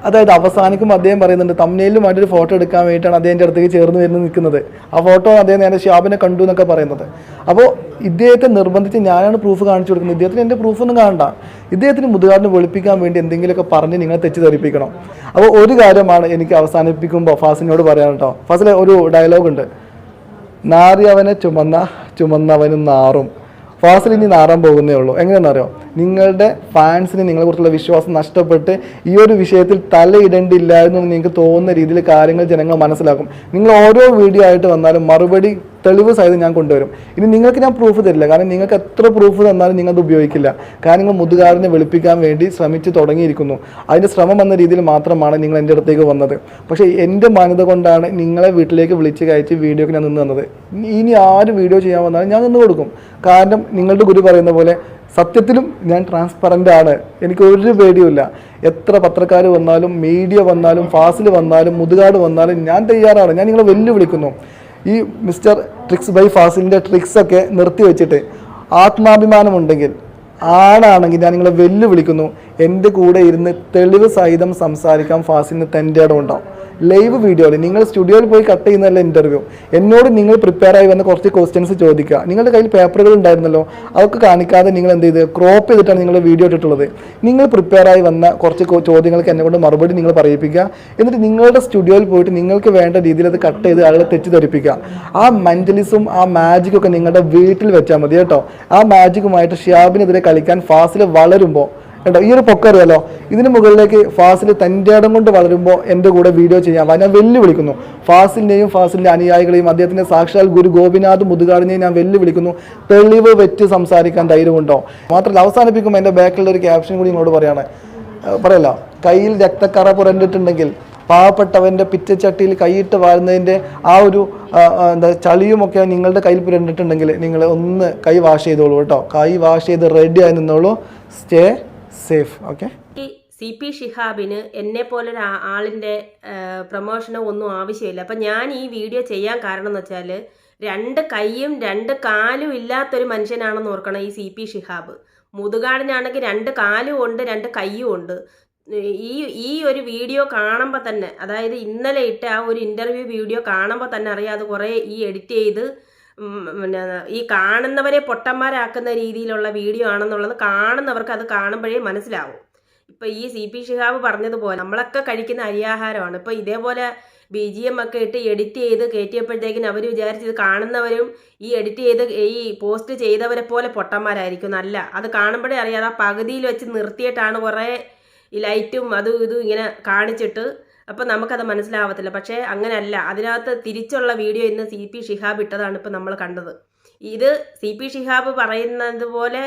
അതായത് അവസാനിക്കുമ്പോൾ അദ്ദേഹം പറയുന്നുണ്ട് തമ്മിലുമായിട്ടൊരു ഫോട്ടോ എടുക്കാൻ വേണ്ടിയിട്ടാണ് അദ്ദേഹം എൻ്റെ അടുത്തേക്ക് ചേർന്ന് വരുന്നത് നിൽക്കുന്നത്. ആ ഫോട്ടോ അദ്ദേഹം നേരെ ഷിഹാബിനെ കണ്ടു എന്നൊക്കെ പറയുന്നത്. അപ്പോൾ ഇദ്ദേഹത്തെ നിർബന്ധിച്ച് ഞാനാണ് പ്രൂഫ് കാണിച്ചു കൊടുക്കുന്നത്. ഇദ്ദേഹത്തിന് എൻ്റെ പ്രൂഫൊന്നും കാണണ്ട. ഇദ്ദേഹത്തിന് മുതുകാടിനെ വെളുപ്പിക്കാൻ വേണ്ടി എന്തെങ്കിലുമൊക്കെ പറഞ്ഞ് നിങ്ങളെ തെറ്റിദ്ധരിപ്പിക്കണം. അപ്പോൾ ഒരു കാര്യമാണ് എനിക്ക് അവസാനിപ്പിക്കുമ്പോൾ ഫാസിലിനോട് പറയാൻ കേട്ടോ. ഫാസിലെ ഒരു ഡയലോഗ് ഉണ്ട്, നാറിയവനെ ചുമന്നവനും നാറും. ഫാസിൽ ഇനി നാറാൻ പോകുന്നേ ഉള്ളൂ. എങ്ങനെയാണെന്നറിയോ? നിങ്ങളുടെ ഫാൻസിന് നിങ്ങളെക്കുറിച്ചുള്ള വിശ്വാസം നഷ്ടപ്പെട്ട് ഈ ഒരു വിഷയത്തിൽ തലയിടേണ്ടില്ലായിരുന്നു എന്ന് നിങ്ങൾക്ക് തോന്നുന്ന രീതിയിൽ കാര്യങ്ങൾ ജനങ്ങൾ മനസ്സിലാക്കും. നിങ്ങൾ ഓരോ വീഡിയോ ആയിട്ട് വന്നാലും മറുപടി തെളിവ് സഹിതം ഞാൻ കൊണ്ടുവരും. ഇനി നിങ്ങൾക്ക് ഞാൻ പ്രൂഫ് തരില്ല, കാരണം നിങ്ങൾക്ക് എത്ര പ്രൂഫ് തന്നാലും നിങ്ങൾ അത് ഉപയോഗിക്കില്ല. കാരണം നിങ്ങൾ മുതുകാടിനെ വെളുപ്പിക്കാൻ വേണ്ടി ശ്രമിച്ച് തുടങ്ങിയിരിക്കുന്നു. അതിൻ്റെ ശ്രമം എന്ന രീതിയിൽ മാത്രമാണ് നിങ്ങൾ എൻ്റെ അടുത്തേക്ക് വന്നത്. പക്ഷേ എൻ്റെ മാന്യത കൊണ്ടാണ് നിങ്ങളെ വീട്ടിലേക്ക് വിളിച്ച് കയറ്റി വീഡിയോക്ക് ഞാൻ നിന്ന് തന്നത്. ഇനി ആര് വീഡിയോ ചെയ്യാൻ വന്നാലും ഞാൻ നിന്ന് കൊടുക്കും. കാരണം നിങ്ങളുടെ ഗുരു പറയുന്ന പോലെ സത്യത്തിലും ഞാൻ ട്രാൻസ്പെറൻ്റ് ആണ്, എനിക്ക് ഒരു പേടിയുമില്ല. എത്ര പത്രക്കാർ വന്നാലും മീഡിയ വന്നാലും ഫാസിൽ വന്നാലും മുതുകാട് വന്നാലും ഞാൻ തയ്യാറാണ്. ഞാൻ നിങ്ങളെ വെല്ലുവിളിക്കുന്നു. ഈ മിസ്റ്റർ ട്രിക്സ് ബൈ ഫാസിലിൻ്റെ ട്രിക്സൊക്കെ നിർത്തി വെച്ചിട്ട് ആത്മാഭിമാനമുണ്ടെങ്കിൽ, ആണാണെങ്കിൽ ഞാൻ നിങ്ങളെ വെല്ലുവിളിക്കുന്നു. എൻ്റെ കൂടെ ഇരുന്ന് തെളിവ് സഹിതം സംസാരിക്കാൻ ഫാസിലിന് തൻ്റെ ഇടം ഉണ്ടാവും. ലൈവ് വീഡിയോയിൽ നിങ്ങൾ സ്റ്റുഡിയോയിൽ പോയി കട്ട് ചെയ്യുന്നതല്ല ഇൻ്റർവ്യൂ. എന്നോട് നിങ്ങൾ പ്രിപ്പയർ ആയി വന്ന കുറച്ച് ക്വസ്റ്റ്യൻസ് ചോദിക്കുക. നിങ്ങളുടെ കയ്യിൽ പേപ്പറുകൾ ഉണ്ടായിരുന്നല്ലോ, അതൊക്കെ കാണിക്കാതെ നിങ്ങൾ എന്ത് ചെയ്ത് ക്രോപ്പ് ചെയ്തിട്ടാണ് നിങ്ങൾ വീഡിയോ ഇട്ടിട്ടുള്ളത്. നിങ്ങൾ പ്രിപ്പയർ ആയി വന്ന കുറച്ച് ചോദ്യങ്ങൾക്ക് എന്നെ കൊണ്ട് മറുപടി നിങ്ങൾ പറയിപ്പിക്കുക. എന്നിട്ട് നിങ്ങളുടെ സ്റ്റുഡിയോയിൽ പോയിട്ട് നിങ്ങൾക്ക് വേണ്ട രീതിയിൽ അത് കട്ട് ചെയ്ത് ആളുകളെ തെറ്റിദ്ധരിപ്പിക്കുക. ആ മെൻ്റലിസും ആ മാജിക്കൊക്കെ നിങ്ങളുടെ വീട്ടിൽ വെച്ചാൽ മതി കേട്ടോ. ആ മാജിക്കുമായിട്ട് ഷിഹാബിനെതിരെ കളിക്കാൻ ഫാസിൽ വളരുമ്പോൾ കേട്ടോ, ഈ ഒരു പൊക്കറിയാലോ, ഇതിന് മുകളിലേക്ക് ഫാസിൽ തൻ്റെ ഇടം കൊണ്ട് വളരുമ്പോൾ എൻ്റെ കൂടെ വീഡിയോ ചെയ്യാൻ ഞാൻ വെല്ലുവിളിക്കുന്നു. ഫാസിലിനെയും ഫാസിലിൻ്റെ അനുയായികളെയും അദ്ദേഹത്തിൻ്റെ സാക്ഷാൽ ഗുരു ഗോപിനാഥ് മുതുകാടിനെയും ഞാൻ വെല്ലുവിളിക്കുന്നു. തെളിവ് വെച്ച് സംസാരിക്കാൻ ധൈര്യമുണ്ടോ? മാത്രമല്ല അവസാനിപ്പിക്കുമ്പോൾ എൻ്റെ ബാക്കിലുള്ള ഒരു ക്യാപ്ഷൻ കൂടി നിങ്ങളോട് പറയല്ലോ, കയ്യിൽ രക്തക്കറ പുരണ്ടിട്ടുണ്ടെങ്കിൽ പാവപ്പെട്ടവൻ്റെ പിറ്റച്ചട്ടിയിൽ കൈയിട്ട് വാഴുന്നതിൻ്റെ ആ ഒരു ചളിയുമൊക്കെ നിങ്ങളുടെ കയ്യിൽ പുരണ്ടിട്ടുണ്ടെങ്കിൽ നിങ്ങൾ ഒന്ന് കൈ വാഷ് ചെയ്തോളൂ കേട്ടോ. കൈ വാഷ് ചെയ്ത് റെഡി ആയി നിന്നോളൂ. Stay safe. ഓക്കെ. ഈ CP ഷിഹാബിന് എന്നെ പോലൊരു ആളിൻ്റെ പ്രൊമോഷനോ ഒന്നും ആവശ്യമില്ല. അപ്പം ഞാൻ ഈ വീഡിയോ ചെയ്യാൻ കാരണം എന്ന് വെച്ചാൽ 2 കൈയും 2 കാലും ഇല്ലാത്തൊരു മനുഷ്യനാണെന്ന് ഓർക്കണം ഈ CP ഷിഹാബ്. മുതുകാടിനാണെങ്കിൽ 2 കാലും ഉണ്ട്, 2 കൈയും ഉണ്ട്. ഈ ഒരു വീഡിയോ കാണുമ്പോൾ തന്നെ, അതായത് ഇന്നലെ ഇട്ട ആ ഒരു ഇൻ്റർവ്യൂ വീഡിയോ കാണുമ്പോൾ തന്നെ അറിയാം അത് കുറേ ഈ എഡിറ്റ് ചെയ്ത് പിന്നെ ഈ കാണുന്നവരെ പൊട്ടന്മാരാക്കുന്ന രീതിയിലുള്ള വീഡിയോ ആണെന്നുള്ളത് കാണുന്നവർക്ക് അത് കാണുമ്പോഴേ മനസ്സിലാവും. ഇപ്പോൾ ഈ CP ഷിഹാബ് പറഞ്ഞതുപോലെ നമ്മളൊക്കെ കഴിക്കുന്ന അരിയാഹാരമാണ്. ഇപ്പോൾ ഇതേപോലെ BGM ഒക്കെ ഇട്ട് എഡിറ്റ് ചെയ്ത് കയറ്റിയപ്പോഴത്തേക്കിന് അവർ വിചാരിച്ചത് കാണുന്നവരും ഈ എഡിറ്റ് ചെയ്ത് ഈ പോസ്റ്റ് ചെയ്തവരെ പോലെ പൊട്ടന്മാരായിരിക്കും. നല്ല അത് കാണുമ്പോഴേ അറിയാതെ ആ പകുതിയിൽ വെച്ച് നിർത്തിയിട്ടാണ് കുറേ ഈ ലൈറ്റും അതും ഇതും ഇങ്ങനെ കാണിച്ചിട്ട്, അപ്പം നമുക്കത് മനസ്സിലാവത്തില്ല. പക്ഷേ അങ്ങനെയല്ല, അതിനകത്ത് തിരിച്ചുള്ള വീഡിയോ ഇന്ന് CP ഷിഹാബ് ഇട്ടതാണ് ഇപ്പോൾ നമ്മൾ കണ്ടത്. ഇത് CP ഷിഹാബ് പറയുന്നത് പോലെ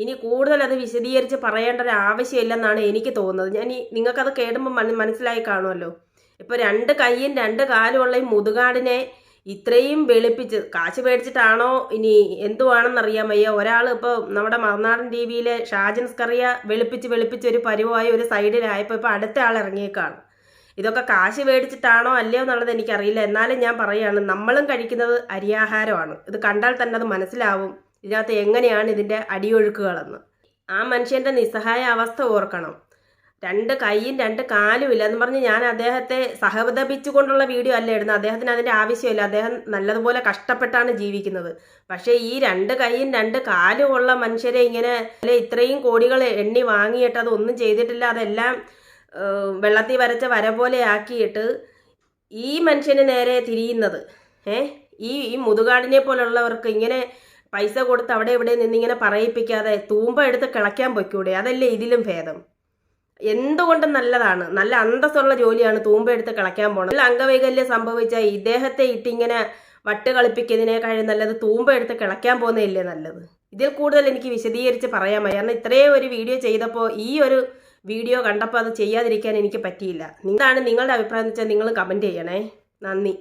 ഇനി കൂടുതൽ അത് വിശദീകരിച്ച് പറയേണ്ട ഒരു ആവശ്യമില്ലെന്നാണ് എനിക്ക് തോന്നുന്നത്. നിങ്ങൾക്കത് കേടുമ്പോൾ മനസ്സിലായി കാണുമല്ലോ. ഇപ്പോൾ 2 കൈയും 2 കാലും ഉള്ള ഈ മുതുകാടിനെ ഇത്രയും വെളുപ്പിച്ച് കാശ് മേടിച്ചിട്ടാണോ ഇനി എന്തുവാണെന്നറിയാൻ വയ്യ. ഒരാൾ ഇപ്പോൾ നമ്മുടെ മറുനാടൻ TV-യിലെ ഷാജൻ സ്കറിയ വെളുപ്പിച്ച് ഒരു പരുവായി ഒരു സൈഡിലായപ്പോൾ ഇപ്പോൾ അടുത്ത ആൾ ഇറങ്ങിയേക്കാണ്. ഇതൊക്കെ കാശ് മേടിച്ചിട്ടാണോ അല്ലയോ എന്നുള്ളത് എനിക്കറിയില്ല. എന്നാലും ഞാൻ പറയുകയാണ്, നമ്മളും കഴിക്കുന്നത് അരിയാഹാരമാണ്. ഇത് കണ്ടാൽ തന്നെ അത് മനസ്സിലാവും ഇതിനകത്ത് എങ്ങനെയാണ് ഇതിൻ്റെ അടിയൊഴുക്കുകളെന്ന്. ആ മനുഷ്യൻ്റെ നിസ്സഹായ അവസ്ഥ ഓർക്കണം. 2 കൈയും 2 കാലും ഇല്ല എന്ന് പറഞ്ഞ് ഞാൻ അദ്ദേഹത്തെ സഹതപിച്ചുകൊണ്ടുള്ള വീഡിയോ അല്ല ഇടുന്നത്. അദ്ദേഹത്തിന് അതിൻ്റെ ആവശ്യമില്ല. അദ്ദേഹം നല്ലതുപോലെ കഷ്ടപ്പെട്ടാണ് ജീവിക്കുന്നത്. പക്ഷേ ഈ 2 കൈയും 2 കാലും ഉള്ള മനുഷ്യരെ ഇങ്ങനെ ഇത്രയും കോടികൾ എണ്ണി വാങ്ങിയിട്ട് അതൊന്നും ചെയ്തിട്ടില്ല, അതെല്ലാം വെള്ളത്തിൽ വരച്ച വര പോലെ ആക്കിയിട്ട് ഈ മനുഷ്യന് നേരെ തിരിയുന്നത്. ഈ മുതുകാടിനെ പോലുള്ളവർക്ക് ഇങ്ങനെ പൈസ കൊടുത്ത് അവിടെ ഇവിടെ നിന്നിങ്ങനെ പറയിപ്പിക്കാതെ തൂമ്പ എടുത്ത് കിളയ്ക്കാൻ പൊയ്ക്കൂടെ? അതല്ലേ ഇതിലും ഭേദം. എന്തുകൊണ്ടും നല്ലതാണ്, നല്ല അന്തസ്സുള്ള ജോലിയാണ് തൂമ്പ എടുത്ത് കിളയ്ക്കാൻ പോകണം. അംഗവൈകല്യം സംഭവിച്ച ഇദ്ദേഹത്തെ ഇട്ടിങ്ങനെ വട്ട് കളിപ്പിക്കുന്നതിനേക്കാളും നല്ലത് തൂമ്പ എടുത്ത് കിളയ്ക്കാൻ പോകുന്നതല്ലേ നല്ലത്. ഇതിൽ കൂടുതൽ എനിക്ക് വിശദീകരിച്ച് പറയാൻ വയ്യ. കാരണം ഇത്രയും ഒരു വീഡിയോ ചെയ്തപ്പോൾ ഈ ഒരു വീഡിയോ കണ്ടപ്പോൾ അത് ചെയ്യാതിരിക്കാൻ എനിക്ക് പറ്റിയില്ല. എന്താണ് നിങ്ങളുടെ അഭിപ്രായം എന്ന് വെച്ചാൽ നിങ്ങൾ കമൻറ്റ് ചെയ്യണേ. നന്ദി.